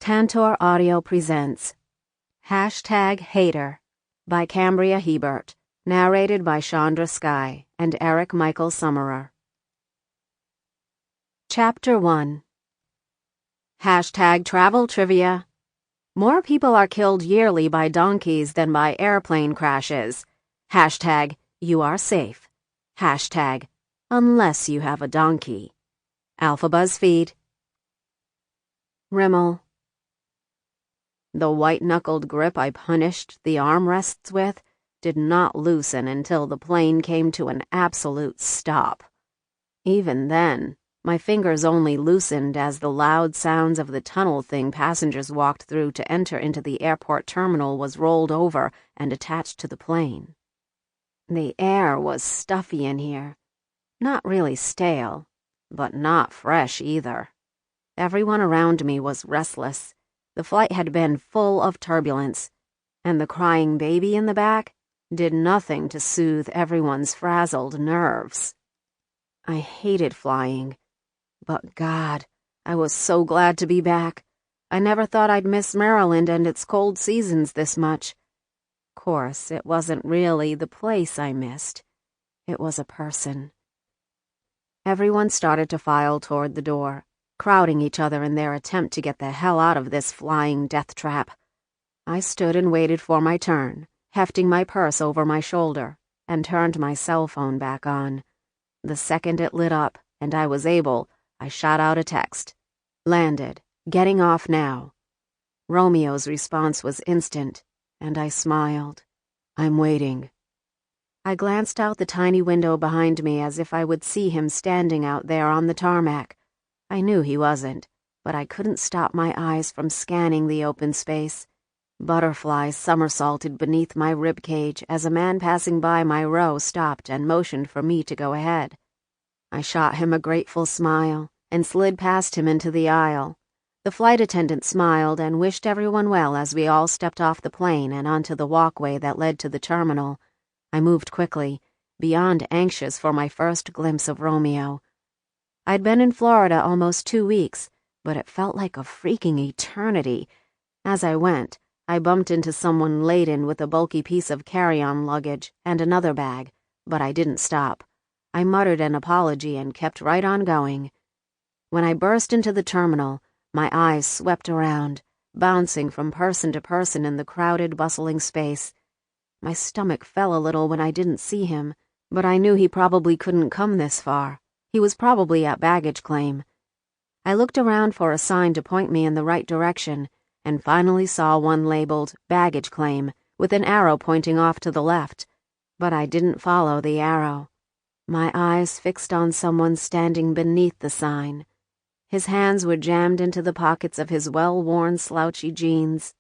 Tantor Audio presents #Hater by Cambria Hebert, narrated by Chandra Skyye and Eric Michael Summerer. Chapter 1. #Travel Trivia. More people are killed yearly by donkeys than by airplane crashes. #You are safe. #Unless you have a donkey. Alpha BuzzFeed. Rimmel. The white-knuckled grip I punished the armrests with did not loosen until the plane came to an absolute stop. Even then, my fingers only loosened as the loud sounds of the tunnel thing passengers walked through to enter into the airport terminal was rolled over and attached to the plane. The air was stuffy in here. Not really stale, but not fresh either. Everyone around me was restless. The flight had been full of turbulence, and the crying baby in the back did nothing to soothe everyone's frazzled nerves. I hated flying, but God, I was so glad to be back. I never thought I'd miss Maryland and its cold seasons this much. Of course, it wasn't really the place I missed. It was a person. Everyone started to file toward the door, crowding each other in their attempt to get the hell out of this flying death trap. I stood and waited for my turn, hefting my purse over my shoulder, and turned my cell phone back on. The second it lit up, and I was able, I shot out a text. Landed. Getting off now. Romeo's response was instant, and I smiled. I'm waiting. I glanced out the tiny window behind me as if I would see him standing out there on the tarmac. I knew he wasn't, but I couldn't stop my eyes from scanning the open space. Butterflies somersaulted beneath my ribcage as a man passing by my row stopped and motioned for me to go ahead. I shot him a grateful smile and slid past him into the aisle. The flight attendant smiled and wished everyone well as we all stepped off the plane and onto the walkway that led to the terminal. I moved quickly, beyond anxious for my first glimpse of Romeo. I'd been in Florida almost 2 weeks, but it felt like a freaking eternity. As I went, I bumped into someone laden with a bulky piece of carry-on luggage and another bag, but I didn't stop. I muttered an apology and kept right on going. When I burst into the terminal, my eyes swept around, bouncing from person to person in the crowded, bustling space. My stomach fell a little when I didn't see him, but I knew he probably couldn't come this far. He was probably at baggage claim. I looked around for a sign to point me in the right direction, and finally saw one labeled baggage claim, with an arrow pointing off to the left. But I didn't follow the arrow. My eyes fixed on someone standing beneath the sign. His hands were jammed into the pockets of his well-worn slouchy jeans.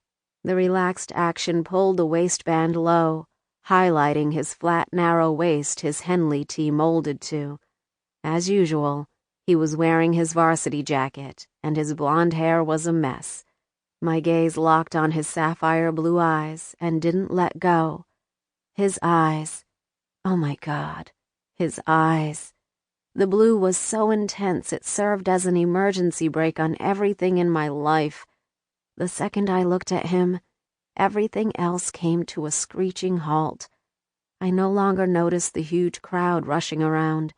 The relaxed action pulled the waistband low, highlighting his flat, narrow waist his Henley tee molded to. As usual, he was wearing his varsity jacket, and his blonde hair was a mess. My gaze locked on his sapphire blue eyes and didn't let go. His eyes. Oh my God, his eyes. The blue was so intense it served as an emergency brake on everything in my life. The second I looked at him, everything else came to a screeching halt. I no longer noticed the huge crowd rushing around.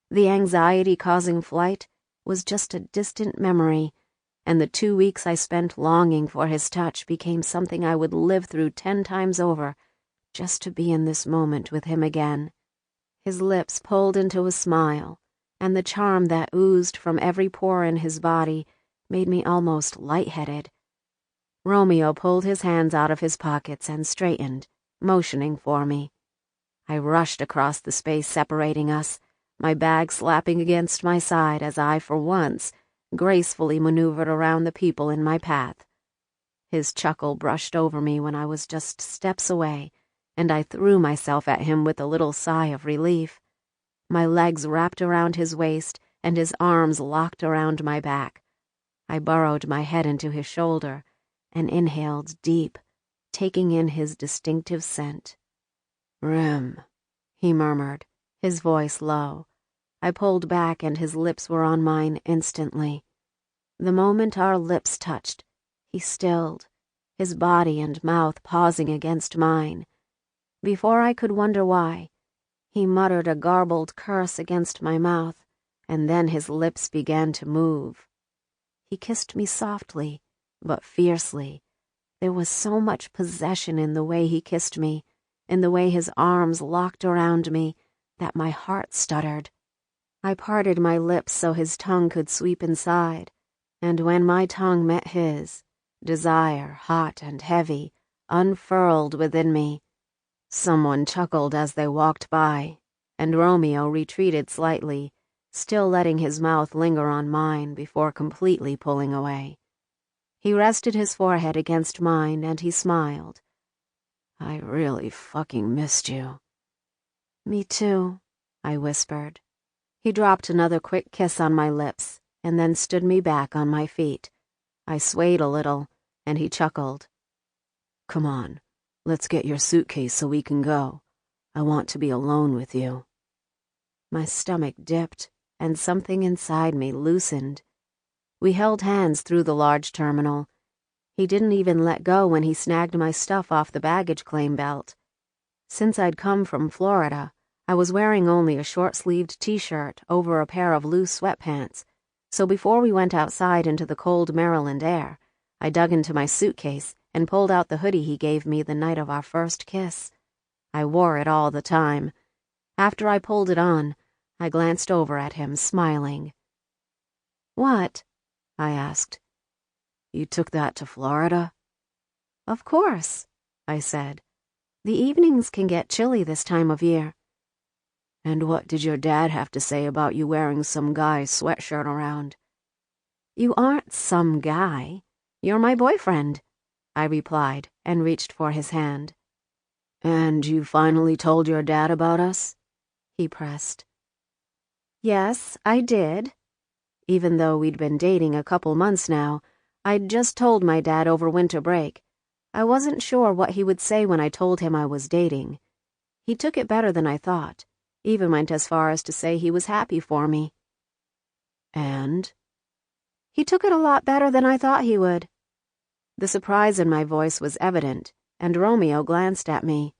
The anxiety-causing flight was just a distant memory, and the 2 weeks I spent longing for his touch became something I would live through 10 times over, just to be in this moment with him again. His lips pulled into a smile, and the charm that oozed from every pore in his body made me almost lightheaded. Romeo pulled his hands out of his pockets and straightened, motioning for me. I rushed across the space separating us, my bag slapping against my side as I, for once, gracefully maneuvered around the people in my path. His chuckle brushed over me when I was just steps away, and I threw myself at him with a little sigh of relief. My legs wrapped around his waist and his arms locked around my back. I burrowed my head into his shoulder and inhaled deep, taking in his distinctive scent. "Rim," he murmured, his voice low. I pulled back and his lips were on mine instantly. The moment our lips touched, He stilled, his body and mouth pausing against mine. Before I could wonder why, he muttered a garbled curse against my mouth, and then his lips began to move. He kissed me softly, but fiercely. There was so much possession in the way he kissed me, in the way his arms locked around me, that my heart stuttered. I parted my lips so his tongue could sweep inside, and when my tongue met his, desire, hot and heavy, unfurled within me. Someone chuckled as they walked by, and Romeo retreated slightly, still letting his mouth linger on mine before completely pulling away. He rested his forehead against mine and he smiled. I really fucking missed you. Me too, I whispered. He dropped another quick kiss on my lips and then stood me back on my feet. I swayed a little, and he chuckled. Come on, let's get your suitcase so we can go. I want to be alone with you. My stomach dipped, and something inside me loosened. We held hands through the large terminal. He didn't even let go when he snagged my stuff off the baggage claim belt. Since I'd come from Florida, I was wearing only a short-sleeved t-shirt over a pair of loose sweatpants, so before we went outside into the cold Maryland air, I dug into my suitcase and pulled out the hoodie he gave me the night of our first kiss. I wore it all the time. After I pulled it on, I glanced over at him, smiling. What? I asked. You took that to Florida? Of course, I said. The evenings can get chilly this time of year. And what did your dad have to say about you wearing some guy's sweatshirt around? You aren't some guy. You're my boyfriend, I replied and reached for his hand. And you finally told your dad about us? He pressed. Yes, I did. Even though we'd been dating a couple months now, I'd just told my dad over winter break. I wasn't sure what he would say when I told him I was dating. He took it better than I thought, even went as far as to say he was happy for me. And? He took it a lot better than I thought he would. The surprise in my voice was evident, and Romeo glanced at me.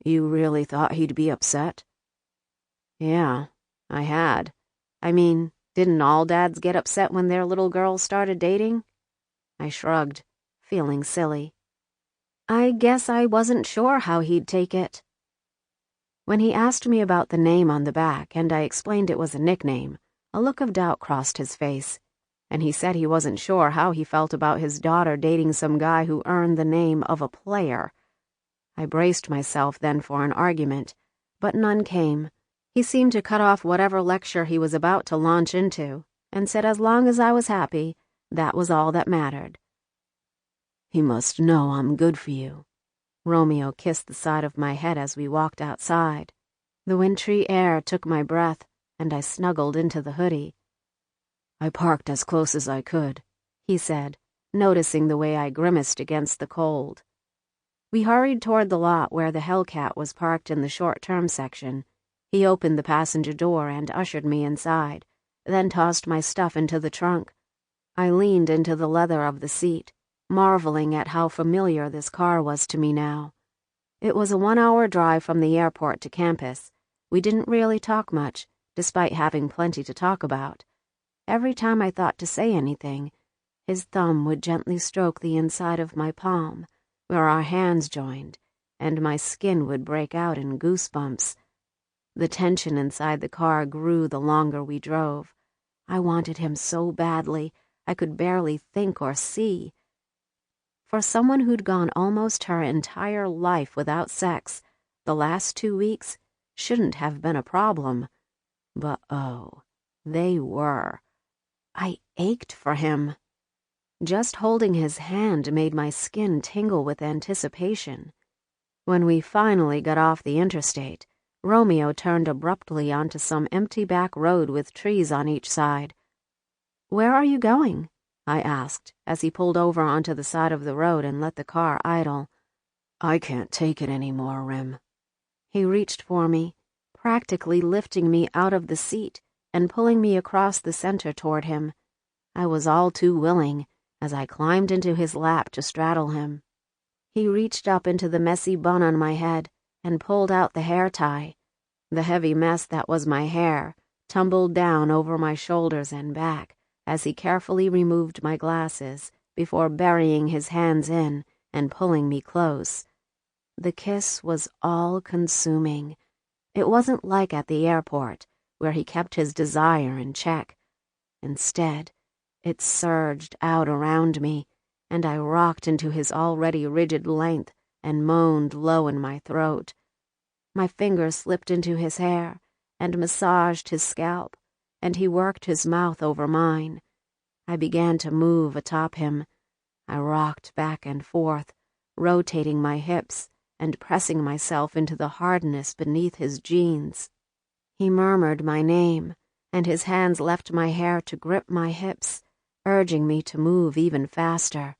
You really thought he'd be upset? Yeah, I had. I mean, didn't all dads get upset when their little girls started dating? I shrugged, feeling silly. I guess I wasn't sure how he'd take it. When he asked me about the name on the back and I explained it was a nickname, a look of doubt crossed his face, and he said he wasn't sure how he felt about his daughter dating some guy who earned the name of a player. I braced myself then for an argument, but none came. He seemed to cut off whatever lecture he was about to launch into, and said as long as I was happy, that was all that mattered. He must know I'm good for you. Romeo kissed the side of my head as we walked outside. The wintry air took my breath, and I snuggled into the hoodie. I parked as close as I could, he said, noticing the way I grimaced against the cold. We hurried toward the lot where the Hellcat was parked in the short-term section. He opened the passenger door and ushered me inside, then tossed my stuff into the trunk. I leaned into the leather of the seat, marveling at how familiar this car was to me now. It was a 1-hour drive from the airport to campus. We didn't really talk much, despite having plenty to talk about. Every time I thought to say anything, his thumb would gently stroke the inside of my palm, where our hands joined, and my skin would break out in goosebumps. The tension inside the car grew the longer we drove. I wanted him so badly, I could barely think or see. For someone who'd gone almost her entire life without sex, the last 2 weeks shouldn't have been a problem. But oh, they were. I ached for him. Just holding his hand made my skin tingle with anticipation. When we finally got off the interstate, Romeo turned abruptly onto some empty back road with trees on each side. Where are you going? I asked, as he pulled over onto the side of the road and let the car idle. I can't take it anymore, Rem. He reached for me, practically lifting me out of the seat and pulling me across the center toward him. I was all too willing, as I climbed into his lap to straddle him. He reached up into the messy bun on my head and pulled out the hair tie. The heavy mess that was my hair tumbled down over my shoulders and back as he carefully removed my glasses before burying his hands in and pulling me close. The kiss was all-consuming. It wasn't like at the airport, where he kept his desire in check. Instead, it surged out around me, and I rocked into his already rigid length and moaned low in my throat. My fingers slipped into his hair and massaged his scalp, and he worked his mouth over mine. I began to move atop him. I rocked back and forth, rotating my hips and pressing myself into the hardness beneath his jeans. He murmured my name, and his hands left my hair to grip my hips, urging me to move even faster.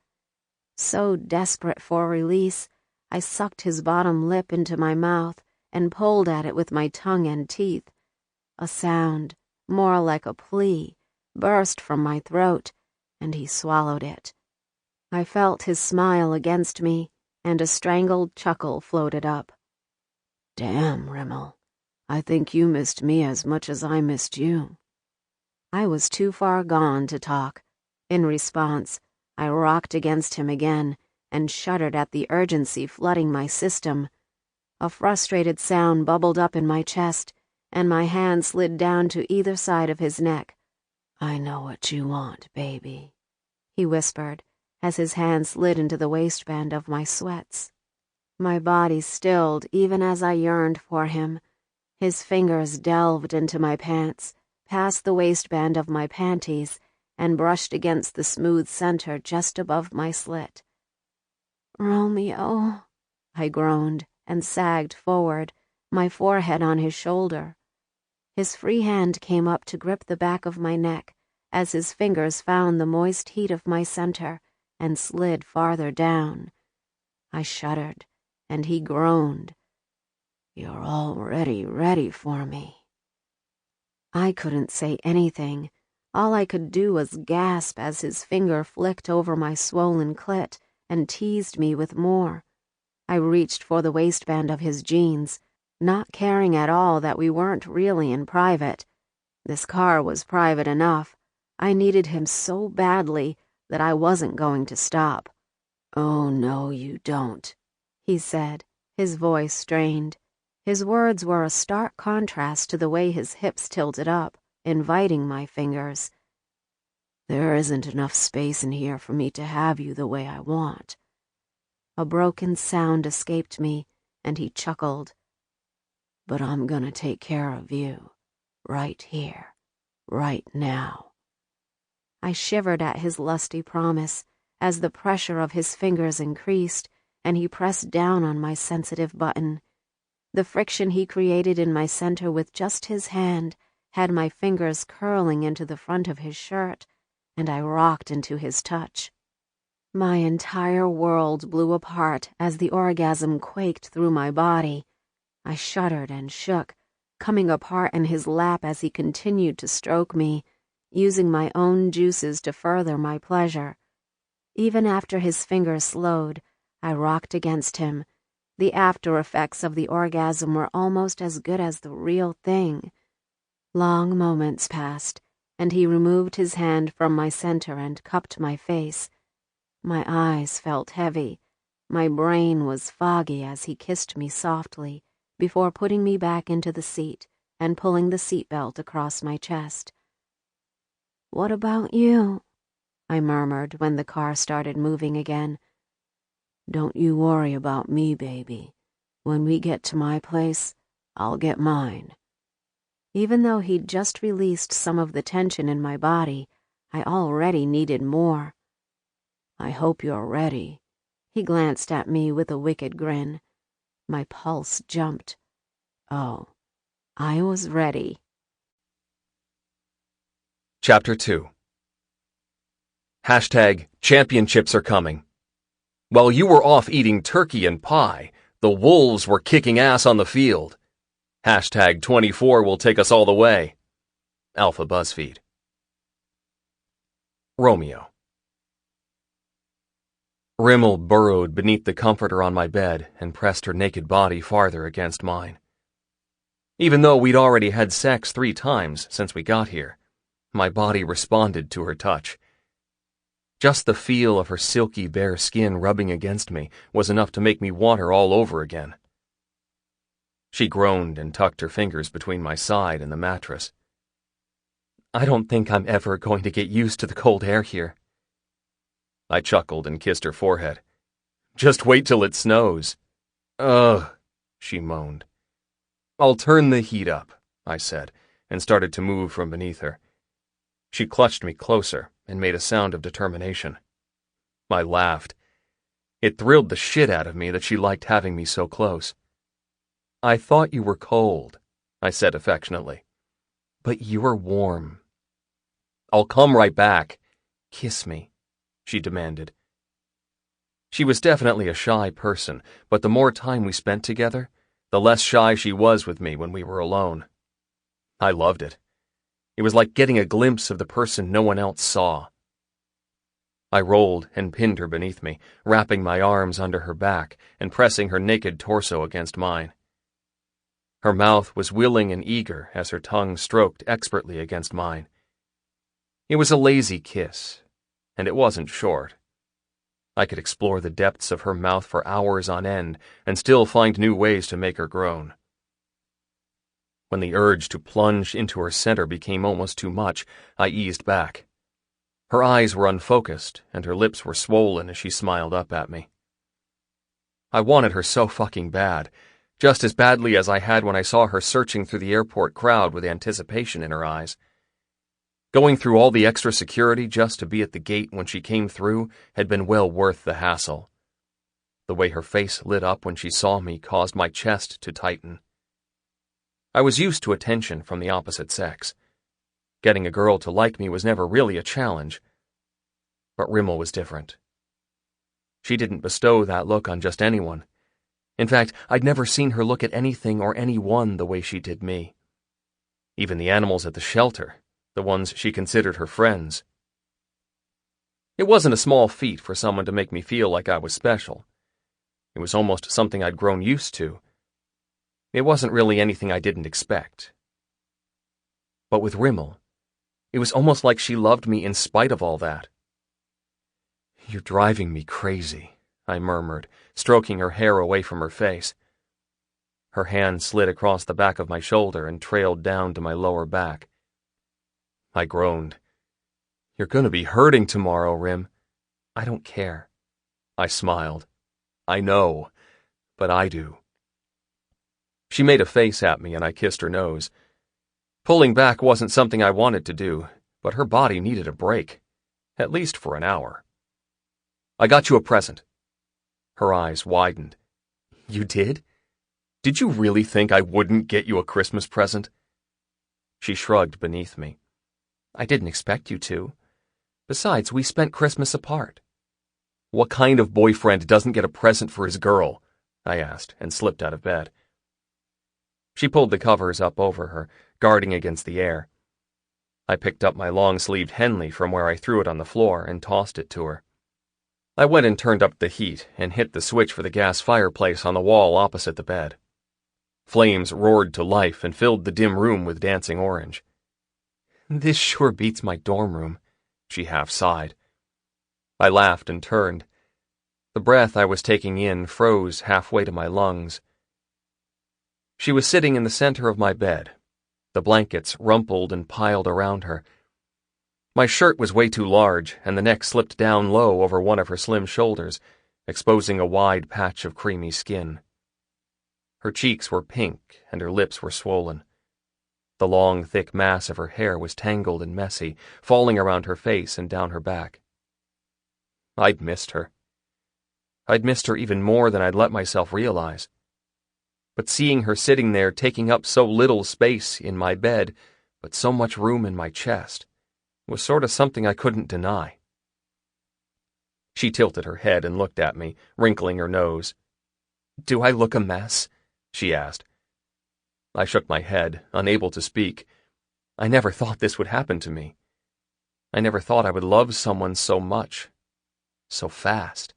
So desperate for release, I sucked his bottom lip into my mouth and pulled at it with my tongue and teeth. A sound, more like a plea, burst from my throat, and he swallowed it. I felt his smile against me, and a strangled chuckle floated up. "Damn, Rimmel, I think you missed me as much as I missed you." I was too far gone to talk. In response, I rocked against him again and shuddered at the urgency flooding my system. A frustrated sound bubbled up in my chest, and my hand slid down to either side of his neck. "I know what you want, baby," he whispered, as his hand slid into the waistband of my sweats. My body stilled even as I yearned for him. His fingers delved into my pants, past the waistband of my panties, and brushed against the smooth center just above my slit. "Romeo," I groaned and sagged forward, my forehead on his shoulder. His free hand came up to grip the back of my neck as his fingers found the moist heat of my center and slid farther down. I shuddered, and he groaned. "You're already ready for me." I couldn't say anything. All I could do was gasp as his finger flicked over my swollen clit and teased me with more. I reached for the waistband of his jeans, not caring at all that we weren't really in private. This car was private enough. I needed him so badly that I wasn't going to stop. "Oh, no, you don't," he said, his voice strained. His words were a stark contrast to the way his hips tilted up, inviting my fingers. "There isn't enough space in here for me to have you the way I want." A broken sound escaped me, and he chuckled. "But I'm gonna take care of you, right here, right now." I shivered at his lusty promise as the pressure of his fingers increased and he pressed down on my sensitive button. The friction he created in my center with just his hand had my fingers curling into the front of his shirt, and I rocked into his touch. My entire world blew apart as the orgasm quaked through my body. I shuddered and shook, coming apart in his lap as he continued to stroke me, using my own juices to further my pleasure. Even after his fingers slowed, I rocked against him. The after effects of the orgasm were almost as good as the real thing. Long moments passed, and he removed his hand from my center and cupped my face. My eyes felt heavy. My brain was foggy as he kissed me softly before putting me back into the seat and pulling the seatbelt across my chest. "What about you?" I murmured when the car started moving again. "Don't you worry about me, baby. When we get to my place, I'll get mine." Even though he'd just released some of the tension in my body, I already needed more. "I hope you're ready." He glanced at me with a wicked grin. My pulse jumped. Oh, I was ready. Chapter 2. #Championships are coming. While you were off eating turkey and pie, the Wolves were kicking ass on the field. #24 will take us all the way. Alpha BuzzFeed. Romeo. Rimmel burrowed beneath the comforter on my bed and pressed her naked body farther against mine. Even though we'd already had sex 3 times since we got here, my body responded to her touch. Just the feel of her silky bare skin rubbing against me was enough to make me want her all over again. She groaned and tucked her fingers between my side and the mattress. "I don't think I'm ever going to get used to the cold air here." I chuckled and kissed her forehead. "Just wait till it snows." "Ugh," she moaned. "I'll turn the heat up," I said, and started to move from beneath her. She clutched me closer and made a sound of determination. I laughed. It thrilled the shit out of me that she liked having me so close. "I thought you were cold," I said affectionately. "But you're warm." "I'll come right back." "Kiss me," she demanded. She was definitely a shy person, but the more time we spent together, the less shy she was with me when we were alone. I loved it. It was like getting a glimpse of the person no one else saw. I rolled and pinned her beneath me, wrapping my arms under her back and pressing her naked torso against mine. Her mouth was willing and eager as her tongue stroked expertly against mine. It was a lazy kiss, and it wasn't short. I could explore the depths of her mouth for hours on end and still find new ways to make her groan. When the urge to plunge into her center became almost too much, I eased back. Her eyes were unfocused, and her lips were swollen as she smiled up at me. I wanted her so fucking bad, just as badly as I had when I saw her searching through the airport crowd with anticipation in her eyes. Going through all the extra security just to be at the gate when she came through had been well worth the hassle. The way her face lit up when she saw me caused my chest to tighten. I was used to attention from the opposite sex. Getting a girl to like me was never really a challenge. But Rimmel was different. She didn't bestow that look on just anyone. In fact, I'd never seen her look at anything or anyone the way she did me. Even the animals at the shelter, the ones she considered her friends. It wasn't a small feat for someone to make me feel like I was special. It was almost something I'd grown used to. It wasn't really anything I didn't expect. But with Rimmel, it was almost like she loved me in spite of all that. "You're driving me crazy," I murmured, stroking her hair away from her face. Her hand slid across the back of my shoulder and trailed down to my lower back. I groaned. "You're gonna be hurting tomorrow, Rim." "I don't care." I smiled. "I know, but I do." She made a face at me and I kissed her nose. Pulling back wasn't something I wanted to do, but her body needed a break, at least for an hour. "I got you a present." Her eyes widened. "You did? Did you really think I wouldn't get you a Christmas present?" She shrugged beneath me. "I didn't expect you to. Besides, we spent Christmas apart." "What kind of boyfriend doesn't get a present for his girl?" I asked, and slipped out of bed. She pulled the covers up over her, guarding against the air. I picked up my long-sleeved Henley from where I threw it on the floor and tossed it to her. I went and turned up the heat and hit the switch for the gas fireplace on the wall opposite the bed. Flames roared to life and filled the dim room with dancing orange. "This sure beats my dorm room," she half sighed. I laughed and turned. The breath I was taking in froze halfway to my lungs. She was sitting in the center of my bed, the blankets rumpled and piled around her. My shirt was way too large, and the neck slipped down low over one of her slim shoulders, exposing a wide patch of creamy skin. Her cheeks were pink, and her lips were swollen. The long, thick mass of her hair was tangled and messy, falling around her face and down her back. I'd missed her. I'd missed her even more than I'd let myself realize. But seeing her sitting there taking up so little space in my bed, but so much room in my chest, was sort of something I couldn't deny. She tilted her head and looked at me, wrinkling her nose. "Do I look a mess?" she asked. I shook my head, unable to speak. I never thought this would happen to me. I never thought I would love someone so much, so fast.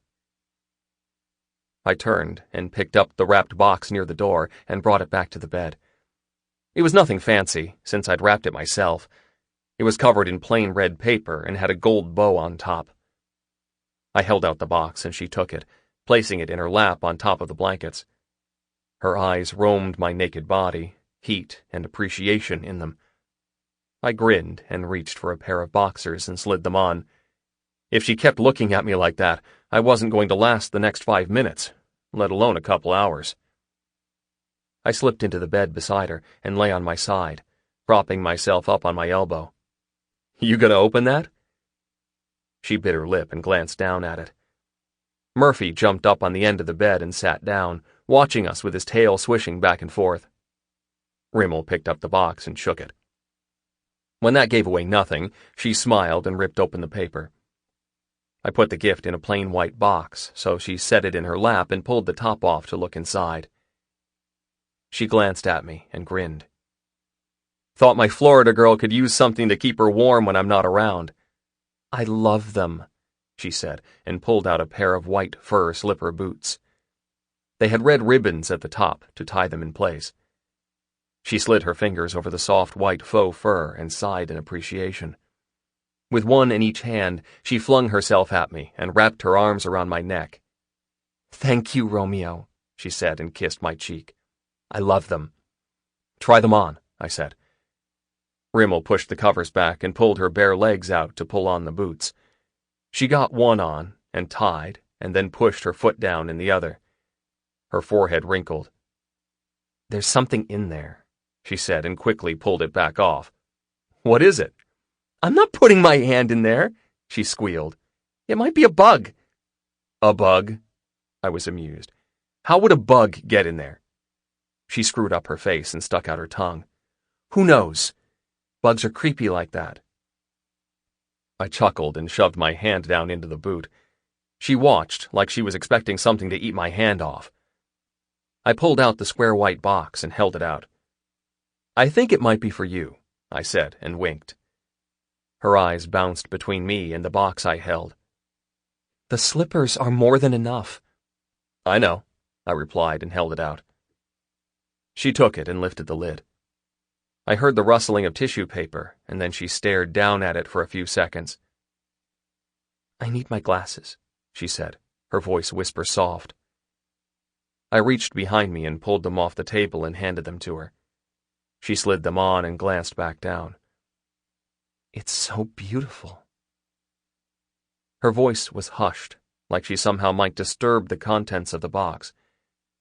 I turned and picked up the wrapped box near the door and brought it back to the bed. It was nothing fancy, since I'd wrapped it myself. It was covered in plain red paper and had a gold bow on top. I held out the box and she took it, placing it in her lap on top of the blankets. Her eyes roamed my naked body, heat and appreciation in them. I grinned and reached for a pair of boxers and slid them on. If she kept looking at me like that, I wasn't going to last the next 5 minutes, let alone a couple hours. I slipped into the bed beside her and lay on my side, propping myself up on my elbow. "You gonna open that?" She bit her lip and glanced down at it. Murphy jumped up on the end of the bed and sat down, watching us with his tail swishing back and forth. Rimmel picked up the box and shook it. When that gave away nothing, she smiled and ripped open the paper. I put the gift in a plain white box, so she set it in her lap and pulled the top off to look inside. She glanced at me and grinned. "Thought my Florida girl could use something to keep her warm when I'm not around." "I love them," she said, and pulled out a pair of white fur slipper boots. They had red ribbons at the top to tie them in place. She slid her fingers over the soft white faux fur and sighed in appreciation. With one in each hand, she flung herself at me and wrapped her arms around my neck. "Thank you, Romeo," she said and kissed my cheek. "I love them." "Try them on," I said. Rimmel pushed the covers back and pulled her bare legs out to pull on the boots. She got one on and tied, and then pushed her foot down in the other. Her forehead wrinkled. "There's something in there," she said and quickly pulled it back off. "What is it?" "I'm not putting my hand in there," she squealed. "It might be a bug." "A bug?" I was amused. "How would a bug get in there?" She screwed up her face and stuck out her tongue. "Who knows? Bugs are creepy like that." I chuckled and shoved my hand down into the boot. She watched like she was expecting something to eat my hand off. I pulled out the square white box and held it out. "I think it might be for you," I said and winked. Her eyes bounced between me and the box I held. "The slippers are more than enough." "I know," I replied and held it out. She took it and lifted the lid. I heard the rustling of tissue paper, and then she stared down at it for a few seconds. "I need my glasses," she said, her voice whisper soft. I reached behind me and pulled them off the table and handed them to her. She slid them on and glanced back down. "It's so beautiful." Her voice was hushed, like she somehow might disturb the contents of the box,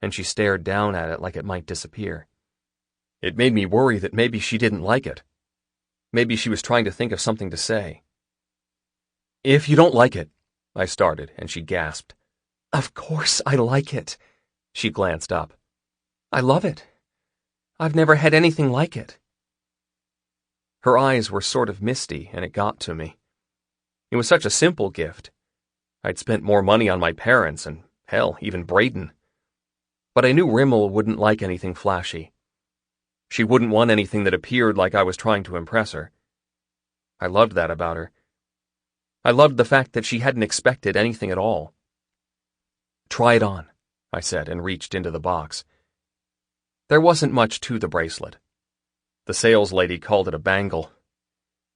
and she stared down at it like it might disappear. It made me worry that maybe she didn't like it. Maybe she was trying to think of something to say. "If you don't like it," I started, and she gasped. "Of course I like it." She glanced up. "I love it. I've never had anything like it." Her eyes were sort of misty, and it got to me. It was such a simple gift. I'd spent more money on my parents and, hell, even Braden. But I knew Rimmel wouldn't like anything flashy. She wouldn't want anything that appeared like I was trying to impress her. I loved that about her. I loved the fact that she hadn't expected anything at all. "Try it on," I said and reached into the box. There wasn't much to the bracelet. The sales lady called it a bangle.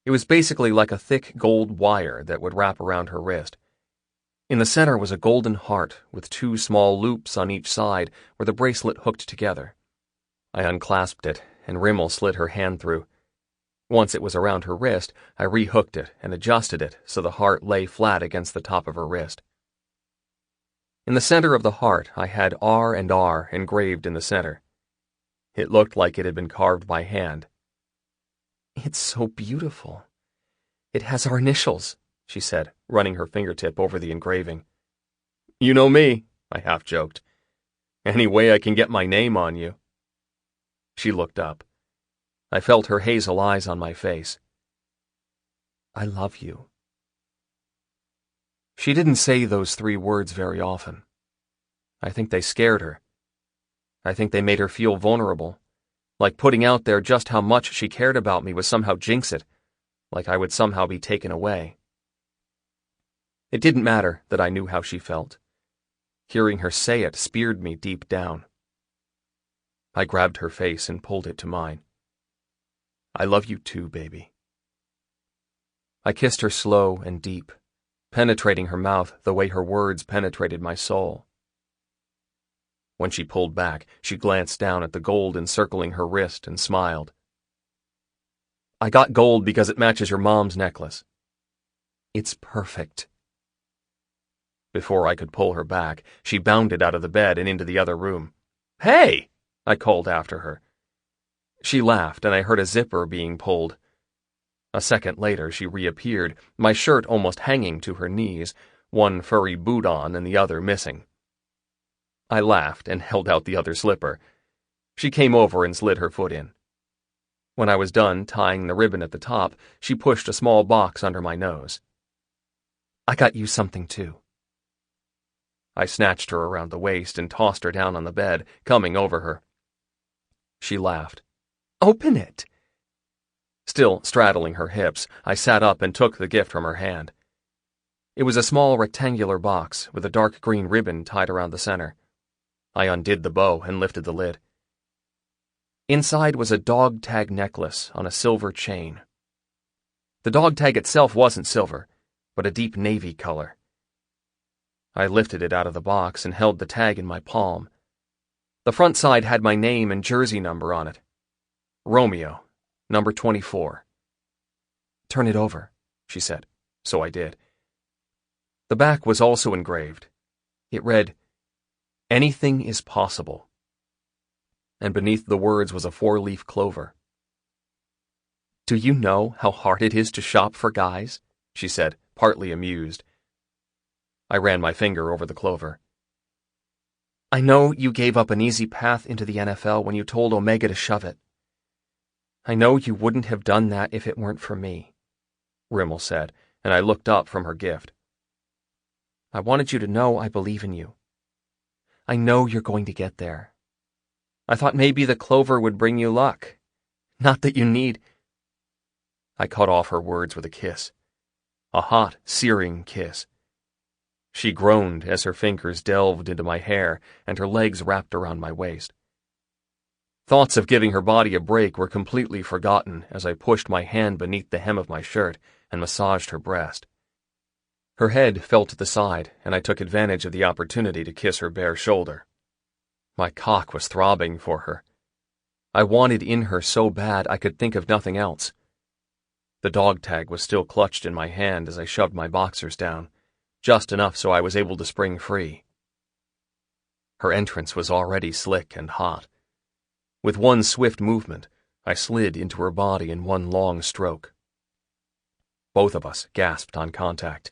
It was basically like a thick gold wire that would wrap around her wrist. In the center was a golden heart with 2 small loops on each side where the bracelet hooked together. I unclasped it, and Rimmel slid her hand through. Once it was around her wrist, I rehooked it and adjusted it so the heart lay flat against the top of her wrist. In the center of the heart, I had R and R engraved in the center. It looked like it had been carved by hand. "It's so beautiful. It has our initials," she said, running her fingertip over the engraving. "You know me," I half joked. "Any way I can get my name on you." She looked up. I felt her hazel eyes on my face. "I love you." She didn't say those 3 words very often. I think they scared her. I think they made her feel vulnerable, like putting out there just how much she cared about me would somehow jinx it, like I would somehow be taken away. It didn't matter that I knew how she felt. Hearing her say it speared me deep down. I grabbed her face and pulled it to mine. I love you too, baby. I kissed her slow and deep, penetrating her mouth the way her words penetrated my soul. When she pulled back, she glanced down at the gold encircling her wrist and smiled. I got gold because it matches your mom's necklace. It's perfect. Before I could pull her back, she bounded out of the bed and into the other room. Hey! I called after her. She laughed, and I heard a zipper being pulled. A second later, she reappeared, my shirt almost hanging to her knees, one furry boot on and the other missing. I laughed and held out the other slipper. She came over and slid her foot in. When I was done tying the ribbon at the top, she pushed a small box under my nose. I got you something too. I snatched her around the waist and tossed her down on the bed, coming over her. She laughed. Open it! Still straddling her hips, I sat up and took the gift from her hand. It was a small rectangular box with a dark green ribbon tied around the center. I undid the bow and lifted the lid. Inside was a dog tag necklace on a silver chain. The dog tag itself wasn't silver, but a deep navy color. I lifted it out of the box and held the tag in my palm. The front side had my name and jersey number on it. Romeo, number 24. Turn it over, she said, so I did. The back was also engraved. It read, Anything is possible. And beneath the words was a 4-leaf clover. Do you know how hard it is to shop for guys? She said, partly amused. I ran my finger over the clover. I know you gave up an easy path into the NFL when you told Omega to shove it. I know you wouldn't have done that if it weren't for me, Rimmel said, and I looked up from her gift. I wanted you to know I believe in you. I know you're going to get there. I thought maybe the clover would bring you luck. Not that you need... I cut off her words with a kiss. A hot, searing kiss. She groaned as her fingers delved into my hair and her legs wrapped around my waist. Thoughts of giving her body a break were completely forgotten as I pushed my hand beneath the hem of my shirt and massaged her breast. Her head fell to the side, and I took advantage of the opportunity to kiss her bare shoulder. My cock was throbbing for her. I wanted in her so bad I could think of nothing else. The dog tag was still clutched in my hand as I shoved my boxers down, just enough so I was able to spring free. Her entrance was already slick and hot. With one swift movement, I slid into her body in one long stroke. Both of us gasped on contact.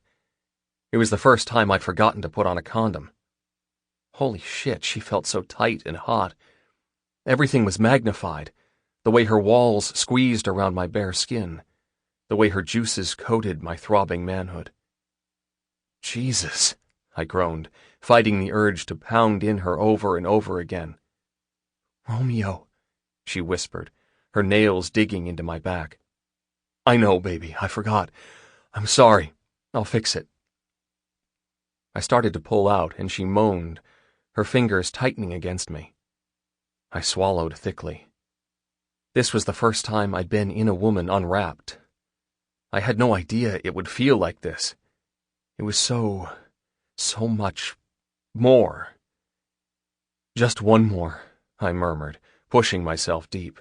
It was the first time I'd forgotten to put on a condom. Holy shit, she felt so tight and hot. Everything was magnified, the way her walls squeezed around my bare skin, the way her juices coated my throbbing manhood. Jesus, I groaned, fighting the urge to pound in her over and over again. Romeo, she whispered, her nails digging into my back. I know, baby, I forgot. I'm sorry. I'll fix it. I started to pull out, and she moaned, her fingers tightening against me. I swallowed thickly. This was the first time I'd been in a woman unwrapped. I had no idea it would feel like this. It was so much more. Just one more, I murmured, pushing myself deep.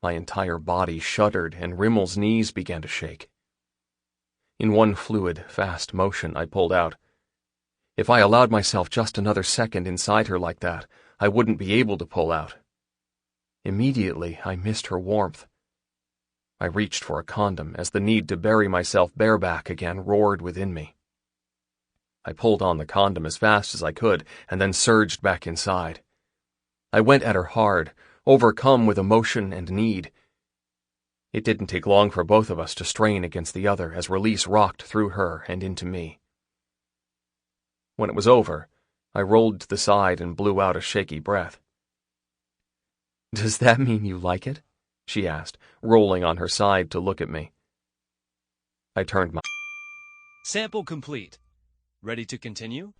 My entire body shuddered, and Rimmel's knees began to shake. In one fluid, fast motion, I pulled out. If I allowed myself just another second inside her like that, I wouldn't be able to pull out. Immediately, I missed her warmth. I reached for a condom as the need to bury myself bareback again roared within me. I pulled on the condom as fast as I could and then surged back inside. I went at her hard, overcome with emotion and need. It didn't take long for both of us to strain against the other as release rocked through her and into me. When it was over, I rolled to the side and blew out a shaky breath. Does that mean you like it? She asked, rolling on her side to look at me. I turned my... Sample complete. Ready to continue?